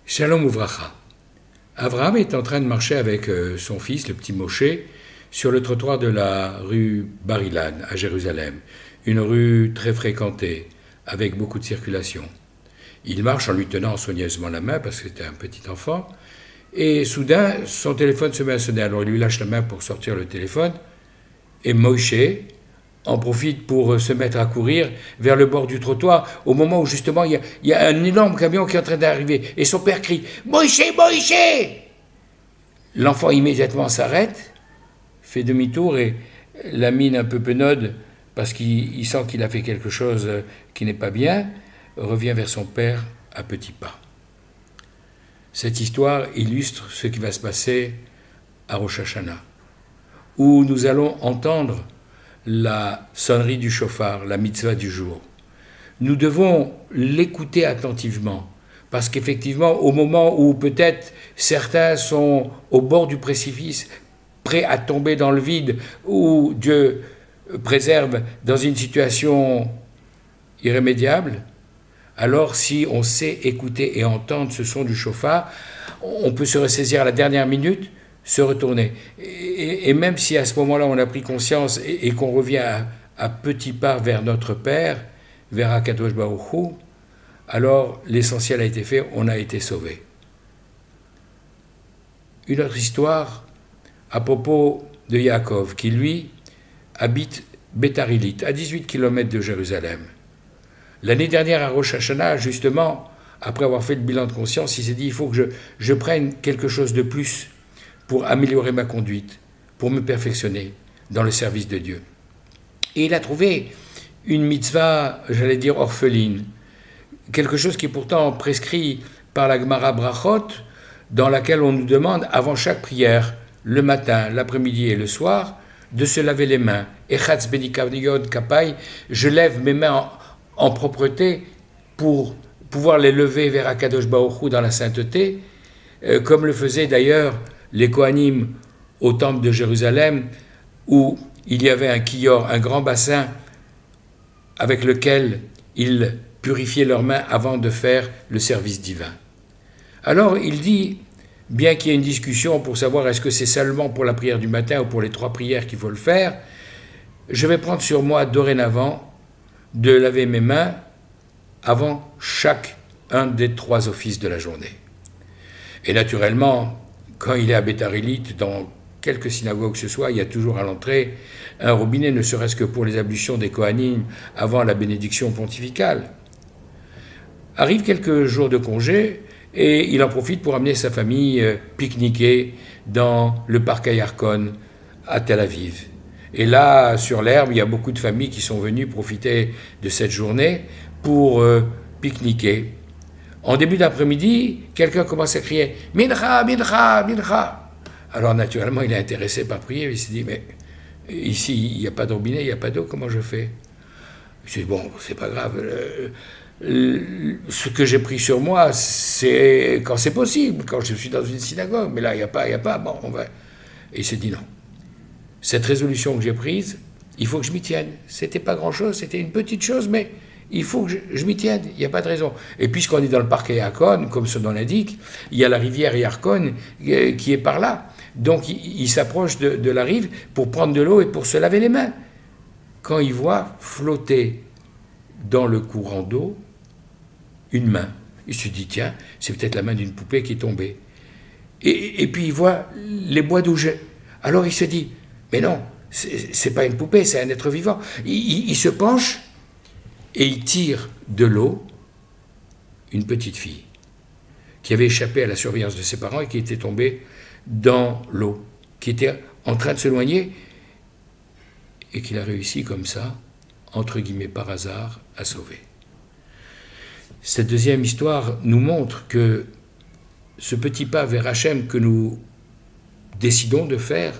Shalom Uvracha. Avraham est en train de marcher avec son fils, le petit Moshe, sur le trottoir de la rue Bar Ilan à Jérusalem, une rue très fréquentée, avec beaucoup de circulation. Il marche en lui tenant soigneusement la main, parce que c'était un petit enfant, et soudain, son téléphone se met à sonner. Alors il lui lâche la main pour sortir le téléphone, et Moshe en profite pour se mettre à courir vers le bord du trottoir, au moment où justement il y a un énorme camion qui est en train d'arriver, et son père crie « Moshe, Moshe !» L'enfant immédiatement s'arrête, fait demi-tour, et la mine un peu penaude, parce qu'il sent qu'il a fait quelque chose qui n'est pas bien, revient vers son père à petits pas. Cette histoire illustre ce qui va se passer à Rosh Hashanah, où nous allons entendre la sonnerie du chauffard, la mitzvah du jour. Nous devons l'écouter attentivement, parce qu'effectivement, au moment où peut-être certains sont au bord du précipice, prêts à tomber dans le vide, où Dieu préserve dans une situation irrémédiable, alors si on sait écouter et entendre ce son du chauffard, on peut se ressaisir à la dernière minute, se retourner. Et même si à ce moment-là on a pris conscience et qu'on revient à petits pas vers notre Père, vers Akadosh Baruch Hu, alors l'essentiel a été fait, on a été sauvé. Une autre histoire à propos de Yaakov, qui lui habite Bétarilit, à 18 km de Jérusalem. L'année dernière à Rosh Hashanah, justement, après avoir fait le bilan de conscience, il s'est dit, il faut que je prenne quelque chose de plus pour améliorer ma conduite, pour me perfectionner dans le service de Dieu. Et il a trouvé une mitzvah, j'allais dire orpheline, quelque chose qui est pourtant prescrit par la Gemara Brachot, dans laquelle on nous demande, avant chaque prière, le matin, l'après-midi et le soir, de se laver les mains. Echatz bedikavniyod kapai, je lève mes mains en propreté pour pouvoir les lever vers Akadosh Baruch Hu dans la sainteté, comme le faisaient d'ailleurs les Kohanim au temple de Jérusalem, où il y avait un kiyor, un grand bassin avec lequel ils purifiaient leurs mains avant de faire le service divin. Alors il dit, bien qu'il y ait une discussion pour savoir est-ce que c'est seulement pour la prière du matin ou pour les 3 prières qu'il faut le faire, je vais prendre sur moi dorénavant de laver mes mains avant chaque un des 3 offices de la journée. Et naturellement, quand il est à Bétarilit, dans quelque synagogue que ce soit, il y a toujours à l'entrée un robinet, ne serait-ce que pour les ablutions des Kohanim avant la bénédiction pontificale. Arrivent quelques jours de congé et il en profite pour amener sa famille pique-niquer dans le parc Ayarkon à Tel Aviv. Et là, sur l'herbe, il y a beaucoup de familles qui sont venues profiter de cette journée pour pique-niquer. En début d'après-midi, quelqu'un commence à crier « Mincha, Mincha, Mincha !» Alors naturellement, il est intéressé par prier, il s'est dit « Mais ici, il n'y a pas de robinet, il n'y a pas d'eau, comment je fais ?» Je dis « Bon, c'est pas grave. Ce que j'ai pris sur moi, c'est quand c'est possible, quand je suis dans une synagogue. Mais là, il n'y a pas, bon, on va... » Et il s'est dit « Non. Cette résolution que j'ai prise, il faut que je m'y tienne. C'était pas grand-chose, c'était une petite chose, mais... il faut que je m'y tienne, il n'y a pas de raison. Et puisqu'on est dans le parc Yarkon, comme son nom l'indique, il y a la rivière Yarkon qui est par là. Donc il s'approche de la rive pour prendre de l'eau et pour se laver les mains. Quand il voit flotter dans le courant d'eau une main, il se dit, tiens, c'est peut-être la main d'une poupée qui est tombée. Et puis il voit les bois bouger. Alors il se dit, mais non, c'est pas une poupée, c'est un être vivant. Il se penche, et il tire de l'eau une petite fille qui avait échappé à la surveillance de ses parents et qui était tombée dans l'eau, qui était en train de se noyer et qu'il a réussi comme ça, entre guillemets par hasard, à sauver. Cette deuxième histoire nous montre que ce petit pas vers Hachem que nous décidons de faire,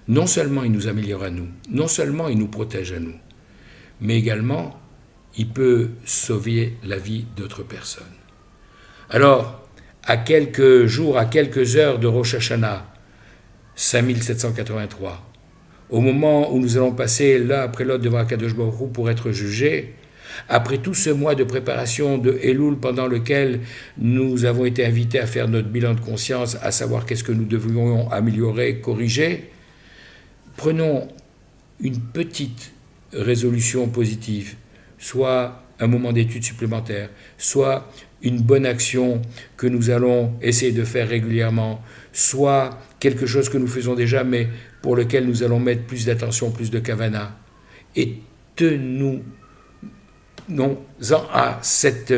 non seulement il nous améliore à nous, non seulement il nous protège à nous, mais également il peut sauver la vie d'autres personnes. Alors, à quelques jours, à quelques heures de Rosh Hashanah, 5783, au moment où nous allons passer l'un après l'autre devant Akadosh Baruch Hu pour être jugés, Après tout ce mois de préparation de Elul pendant lequel nous avons été invités à faire notre bilan de conscience, à savoir qu'est-ce que nous devrions améliorer, corriger, prenons une petite résolution positive, soit un moment d'étude supplémentaire, soit une bonne action que nous allons essayer de faire régulièrement, soit quelque chose que nous faisons déjà mais pour lequel nous allons mettre plus d'attention, plus de kavana. Et tenons-en à cette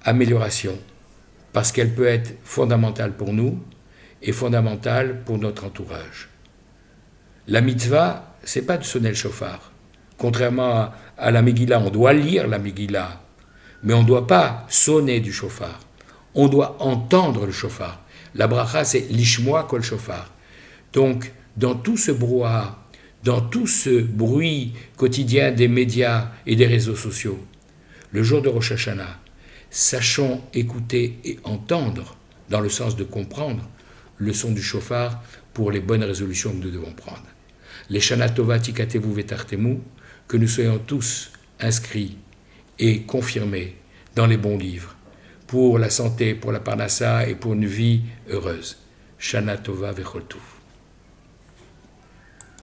amélioration, parce qu'elle peut être fondamentale pour nous et fondamentale pour notre entourage. La mitzvah, c'est pas de sonner le shofar. Contrairement à la Megillah, on doit lire la Megillah, mais on ne doit pas sonner du shofar. On doit entendre le shofar. La bracha, c'est lishmoa kol shofar. Donc, dans tout ce brouhaha, dans tout ce bruit quotidien des médias et des réseaux sociaux, le jour de Rosh Hashanah, sachons écouter et entendre, dans le sens de comprendre, le son du shofar pour les bonnes résolutions que nous devons prendre. Les Shana Tova Tikatevu Vetartemu, que nous soyons tous inscrits et confirmés dans les bons livres, pour la santé, pour la parnassa et pour une vie heureuse. Shana Tova Vechol Tuv.